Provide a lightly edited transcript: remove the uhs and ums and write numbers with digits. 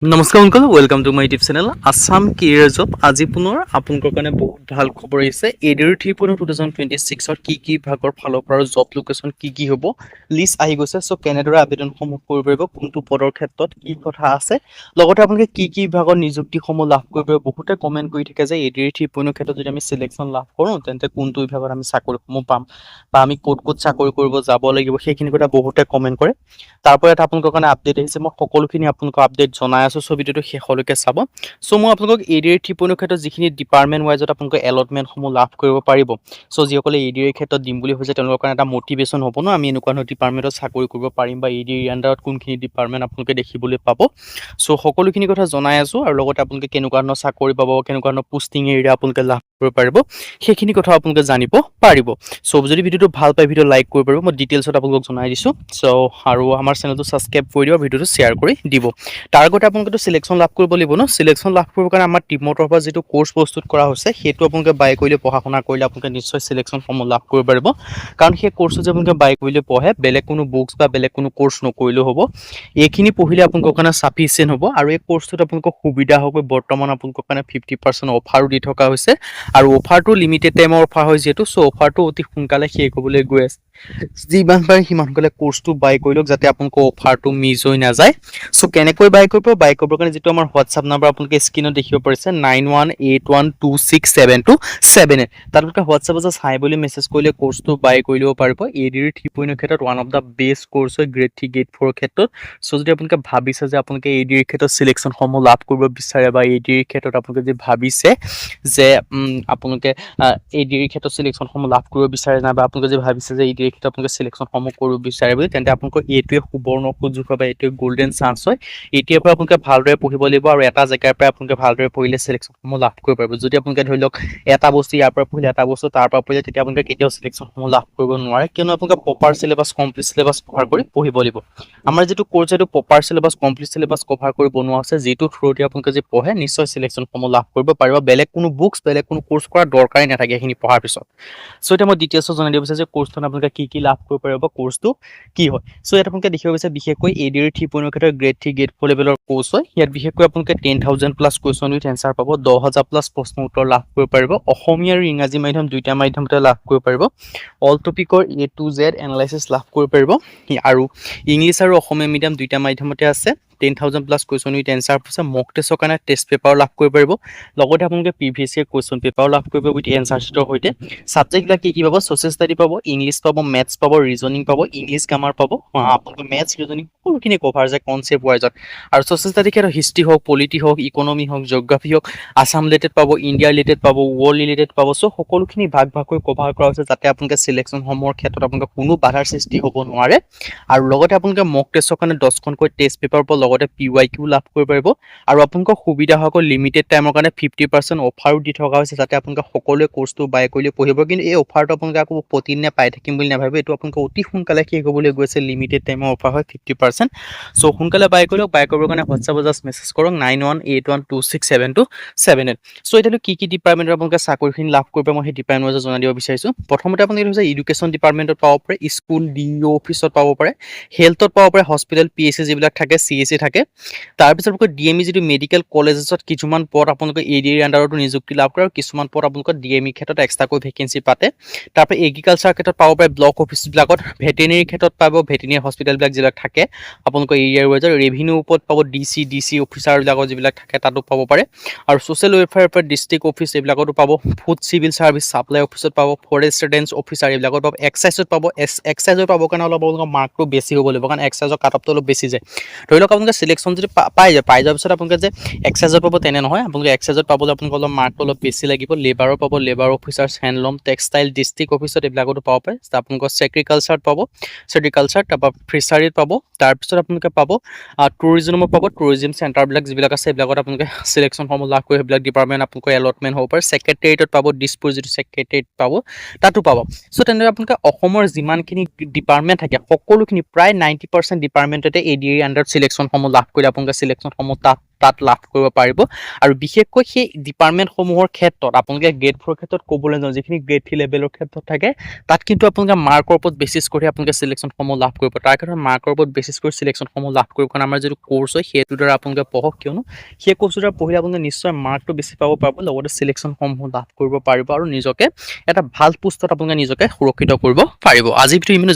নমস্কাৰ uncle, welcome to my YouTube channel Assam career job. আজি পুনৰ আপোনালোকৰ কাৰণে বহুত ভাল খবৰ আহিছে। ADR 3.2026ৰ কি ভাগৰ ফালৰ পৰা জব লোকেশ্যন কি হ'ব লিষ্ট আহি গৈছে। চ' কেনেদৰে আবেদনসমূহ কৰিব পাৰিব, কোনটো পদৰ ক্ষেত্ৰত কি কথা আছে, লগতে আপোনালোকে কি ভাগৰ নিযুক্তিসমূহ লাভ কৰিব পাৰিব। বহুতে কমেণ্ট কৰি থাকে যে ADR 3.0 ক্ষেত্ৰত যদি আমি চিলেকশ্যন লাভ কৰোঁ তেন্তে কোনটো বিভাগত আমি চাকৰিসমূহ পাম বা আমি ক'ত চাকৰি কৰিব যাব লাগিব, সেইখিনি কথা বহুতে কমেণ্ট কৰে। তাৰ পৰা এটা আপোনালোকৰ কাৰণে আপডেট আহিছে। মই সকলোখিনি আপোনালোকক আপডেট জনাই আছোঁ। চ' ভিডিঅ'টো শেষলৈকে চাব। চ' মই আপোনালোকক ADR 3.0 ক্ষেত্ৰত যিখিনি ডিপাৰ্টমেণ্ট ৱাইজত আপোনালোকে এলটমেণ্টসমূহ লাভ কৰিব পাৰিব। চ' যিসকলে ADR ক্ষেত্ৰত দিম বুলি ভাবিছে তেওঁলোকৰ কাৰণে এটা মটিভেশ্যন হ'ব ন, আমি এনেকুৱা ধৰণৰ ডিপাৰ্টমেণ্টত চাকৰি কৰিব পাৰিম বা ADR আণ্ডাৰত কোনখিনি ডিপাৰ্টমেণ্ট আপোনালোকে দেখিবলৈ পাব। চ' সকলোখিনি কথা জনাই আছোঁ আৰু লগতে আপোনালোকে কেনেকুৱা ধৰণৰ চাকৰি পাব, কেনেকুৱা ধৰণৰ পোষ্টিং এৰিয়া আপোনালোকে লাভ কৰিব পাৰিব, সেইখিনি কথা আপোনালোকে জানিব পাৰিব। চ' যদি ভিডিঅ'টো ভাল পায় ভিডিঅ' লাইক কৰিব পাৰিব। মই ডিটেইলছত আপোনালোকক জনাই দিছোঁ। চ' আৰু আমাৰ চেনেলটো ছাবস্ক্ৰাইব কৰি দিব, ভিডিঅ'টো শ্বেয়াৰ কৰি দিব। তাৰ আগতে আপোনালোকেতো চিলেকশ্যন লাভ কৰিব লাগিব ন। চিলেকশ্যন লাভ কৰিবৰ কাৰণে আমাৰ টিমৰ তৰফৰ পৰা যিটো কৰ্চ প্ৰস্তুত কৰা হৈছে সেইটো আপোনালোকে বাই কৰিলে, পঢ়া শুনা কৰিলে আপোনালোকে নিশ্চয় চিলেকশ্যনসমূহ লাভ কৰিব পাৰিব। কাৰণ সেই কৰ্চটো যে আপোনালোকে বাই কৰিলে পঢ়ে, বেলেগ কোনো বুকছ বা বেলেগ কোনো কৰ্চ নকৰিলেও হ'ব। এইখিনি পঢ়িলে আপোনালোকৰ কাৰণে চাফিচিয়েণ্ট হ'ব। আৰু এই কৰ্চটোত আপোনালোকৰ সুবিধা হ'ব। বৰ্তমান আপোনালোকৰ কাৰণে 50% অফাৰো দি থকা হৈছে আৰু অফাৰটো লিমিটেড টাইমৰ অফাৰ হয় যিহেতু। চ' অফাৰটো অতি সোনকালে শেষ হ'বলৈ গৈ আছে। যিমান পাৰে সিমান সোনকালে কৰ্চটো বাই কৰি লওক যাতে আপোনালোকৰ অফাৰটো মিছ হৈ নাযায়। চ' কেনেকৈ বাই কৰিব? বাই কৰিবৰ কাৰণে যিটো আমাৰ হোৱাটছআপ নাম্বাৰ আপোনালোকে স্ক্ৰীনত দেখিব পাৰিছে 9181267278। তাত আপোনালোকে হোৱাটছআপত জাষ্ট হাই বুলি মেছেজ কৰিলে কৰ্চটো বাই কৰি ল'ব পাৰিব। ADR 3.0 ক্ষেত্ৰত one of the best course হয় গ্ৰেড 3 গ্ৰেড 4 ক্ষেত্ৰত। চ' যদি আপোনালোকে ভাবিছে যে আপোনালোকে ADR ক্ষেত্ৰত চিলেকশ্যনসমূহ লাভ কৰিব বিচাৰে বা ADR ক্ষেত্ৰত আপোনালোকে যদি ভাবিছে যে আপোনালোকে ADR ক্ষেত্ৰত চিলেকশ্যনসমূহ লাভ কৰিব বিচাৰে নাই, বা আপোনালোকে যদি ভাবিছে যে ADR ক্ষেত্ৰত আপোনালোকে চিলেকশ্যনসমূহ কৰিব বিচাৰে বুলি, তেন্তে আপোনালোকৰ এইটোৱে সুবৰ্ণ সুযোগ হয় বা এইটোৱে গল্ডেন চান্স হয়। এতিয়াৰ পৰা আপোনালোকে ভালদৰে পঢ়িব লাগিব আৰু এটা জেগাৰ পৰা আপোনালোকে ভালদৰে পঢ়িলে চিলেকশ্যনসমূহ লাভ কৰিব পাৰিব। যদি আপোনালোকে ধৰি লওক এটা বস্তু ইয়াৰ পৰা পঢ়িলে, এটা বস্তু তাৰ পৰা পঢ়িলে, তেতিয়া আপোনালোকে কেতিয়াও চিলেকশ্যনসমূহ লাভ কৰিব নোৱাৰে। কিয়নো আপোনালোকে proper syllabus, complete syllabus cover কৰি পঢ়িব লাগিব। আমাৰ যিটো কৰ্চ এইটো proper syllabus, complete syllabus cover কৰি বনোৱা হৈছে, যিটো থ্ৰুদি আপোনালোকে যদি পঢ়ে নিশ্চয় চিলেকশ্যনসমূহ লাভ কৰিব পাৰিব। বেলেগ কোনো বুকছ, বেলেগ কোনো কৰ্চ কৰাৰ দৰকাৰেই নাথাকে এইখিনি পঢ়াৰ পিছত। চ' এতিয়া মই ডিটেইলছত জনাই দিব বিচাৰিছোঁ যে কৰ্চটোত আপোনালোকে কি লাভ কৰিব পাৰিব বা কৰ্চটো কি হয়। চ' ইয়াত আপোনালোকে দেখিব বিচাৰে বিশেষকৈ ADR 3.0 ক্ষেত্ৰত গ্ৰেড 3 গ্ৰেড 4 লেভেলৰ কৰ্চ হয়। ইয়াত বিশেষকৈ আপোনালোকে 10,000 প্লাছ কুৱেশ্যন উইথ এনচাৰ পাব, 10,000 প্লাছ প্ৰশ্ন উত্তৰ লাভ কৰিব পাৰিব। অসমীয়া আৰু ইংৰাজী মাধ্যম দুইটা মাধ্যমতে লাভ কৰিব পাৰিব। অল টপিকৰ A to Z এনালাইচিছ লাভ কৰিব পাৰিব। আৰু ইংলিছ আৰু অসমীয়া মিডিয়াম দুইটা মাধ্যমতে আছে। 10,000 প্লাছ কুৱেশ্যন উইথ এনচাৰ আছে। মক টেষ্টৰ কাৰণে টেষ্ট পেপাৰ লাভ কৰিব পাৰিব। লগতে আপোনালোকে PVC কুৱেশ্যন পেপাৰো লাভ কৰিব উইথ এনচাৰ চিটৰ সৈতে। ছাবজেক্টবিলাক কি পাব? ছ'চিয়েল ষ্টাডি পাব, ইংলিছ পাব, মেথছ পাব, ৰিজনিং পাব, ইংলিছ গ্ৰামাৰ পাব। আপোনালোকে মেথছ, ৰিজনিং সকলোখিনি কভাৰ যায় কনচেপ্ট ৱাইজত। আৰু ছ'চিয়েল ষ্টাডি ক্ষেত্ৰত হিষ্ট্ৰী হওক, পলিটি হওক, ইকনমি হওক, জিঅ'গ্ৰাফী হওক, আছাম ৰিলেটেড পাব, ইণ্ডিয়া ৰিলেটেড পাব, ৱৰ্ল্ড ৰিলেটেড পাব। চ' সকলোখিনি ভাগকৈ কভাৰ কৰা হৈছে যাতে আপোনালোকে চিলেকশ্যনসমূহৰ ক্ষেত্ৰত আপোনালোকে কোনো বাধাৰ সৃষ্টি হ'ব নোৱাৰে। আৰু লগতে আপোনালোকে মক টেষ্টৰ কাৰণে 10খনকৈ টেষ্ট পেপাৰ পাব, লগতে PYQ লাভ কৰিব পাৰিব। আৰু আপোনালোকৰ সুবিধা হোৱাকৈ লিমিটেড টাইমৰ কাৰণে 50% অফাৰো দি থকা হৈছে যাতে আপোনালোকে সকলোৱে কৰ্চটো বাই কৰিলে পঢ়িব। কিন্তু এই অফাৰটো আপোনালোকে আকৌ প্ৰতিদিনে পাই থাকিম বুলি নাভাবিব। এইটো আপোনালোকে অতি সোনকালে শেষ হ'বলৈ গৈছে। লিমিটেড টাইমৰ অফাৰ হয় 50%। চ' সোনকালে বাই কৰি লওক। বাই কৰিবৰ কাৰণে হোৱাটছআপত জাষ্ট মেছেজ কৰক 9181267278। চ' এতিয়াতো কি ডিপাৰ্টমেণ্টৰ আপোনালোকে চাকৰিখিনি লাভ কৰিব মই সেই ডিপাৰ্টমেণ্টত জনাই দিব বিচাৰিছোঁ। প্ৰথমতে আপোনালোকে হৈছে এডুকেশ্যন ডিপাৰ্টমেণ্টত পাব পাৰে, স্কুল DO অফিচত পাব পাৰে, হেল্থত পাব পাৰে, হস্পিটেল PHC যিবিলাক থাকে, CHC থাকে। তাৰপিছত আপোনালোকে DME যিটো মেডিকেল কলেজেছত কিছুমান পদ আপোনালোকে ADR আণ্ডাৰতো নিযুক্তি লাভ কৰে আৰু কিছুমান পদ আপোনালোকৰ DME ক্ষেত্ৰত এক্সট্ৰাকৈ ভেকেঞ্চি পাতে। তাৰপৰা এগ্ৰিকালচাৰ ক্ষেত্ৰত পাব পাৰে ব্লক অফিচবিলাকত, ভেটেনেৰী ক্ষেত্ৰত পাব ভেটেনেৰী হস্পিটেলবিলাক যিবিলাক থাকে আপোনালোকৰ এৰিয়াৰ ৱাইজত, ৰেভিনিউ ওপৰত পাব DC অফিচাৰবিলাকৰ যিবিলাক থাকে তাতো পাব পাৰে। আৰু ছ'চিয়েল ৱেলফেয়াৰ পৰা ডিষ্ট্ৰিক্ট অফিচ এইবিলাকতো পাব, ফুড চিভিল ছাৰ্ভিচ ছাপ্লাই অফিচত পাব, ফৰেষ্ট ৰেঞ্জ অফিচাৰ এইবিলাকত পাব, এক্সাইজত পাব। এক্সাইজত পাবৰ কাৰণে অলপ আপোনালোকৰ মাৰ্কটো বেছি হ'ব লাগিব, কাৰণ এক্সাইজৰ কাট অফটো অলপ বেছি যায়। ধৰি লওক আপোনালোকে চিলেকশ্যন যদি পাই যোৱাৰ পিছত আপোনালোকে যে এক্সাইজত পাব তেনে নহয়। আপোনালোকে এক্সাইজত পাবলৈ আপোনালোকৰ অলপ মাৰ্কটো অলপ বেছি লাগিব। লেবাৰৰ পাব, labour officers, handloom, textile, district অফিচত এইবিলাকতো পাব পাৰে। আপোনালোকৰ ছেগ্ৰিকালচাৰত পাব, ছেগ্ৰিকালচাৰ, তাৰপৰা ফিচাৰীত পাব। তাৰপিছত আপোনালোকে পাব টুৰিজমত পাব, টুৰিজম চেণ্টাৰবিলাক যিবিলাক আছে এইবিলাকত আপোনালোকে চিলেকশ্যনসমূহ লাভ কৰি সেইবিলাক ডিপাৰ্টমেণ্ট আপোনালোকৰ এলটমেণ্ট হ'ব পাৰে। ছেক্ৰেটেৰিয়েটত পাব, দিছপুৰ যিটো ছেক্ৰেটেৰিয়েট পাব তাতো পাব। চ' তেনেদৰে আপোনালোকে অসমৰ যিমানখিনি ডিপাৰ্টমেণ্ট থাকে সকলোখিনি প্ৰায় 90% ডিপাৰ্টমেণ্টতে ADR আণ্ডাৰত চিলেকশ্যনসমূহ লাভ কৰি আপোনালোকে চিলেকশ্যনসমূহ তাত তাত লাভ কৰিব পাৰিব আৰু বিশেষকৈ সেই ডিপাৰ্টমেণ্টসমূহৰ ক্ষেত্ৰত আপোনালোকে গ্ৰেড 4 ক্ষেত্ৰত ক'বলৈ যাওঁ যিখিনি গ্ৰেড 3 লেভেলৰ ক্ষেত্ৰত থাকে তাত কিন্তু আপোনালোকে মাৰ্কৰ ওপৰত বেচিছ কৰি আপোনালোকে চিলেকশ্যনসমূহ লাভ কৰিব তাৰ ক্ষেত্ৰত মাৰ্কৰ ওপৰত বেচিছ কৰি চিলেকশ্যনসমূহ লাভ কৰিব কাৰণ আমাৰ যিটো কোৰ্চ হয় সেইটোৰ দ্বাৰা আপোনালোকে পঢ়ক কিয়নো সেই কোৰ্চটোৰ দ্বাৰা পঢ়িলে আপোনালোকে নিশ্চয় মাৰ্কটো বেছি পাব পাৰিব লগতে চিলেকশ্যনসমূহ লাভ কৰিব পাৰিব আৰু নিজকে এটা ভাল পোষ্টত আপোনালোকে নিজকে সুৰক্ষিত কৰিব পাৰিব আজি ভিডিঅ' ইমানে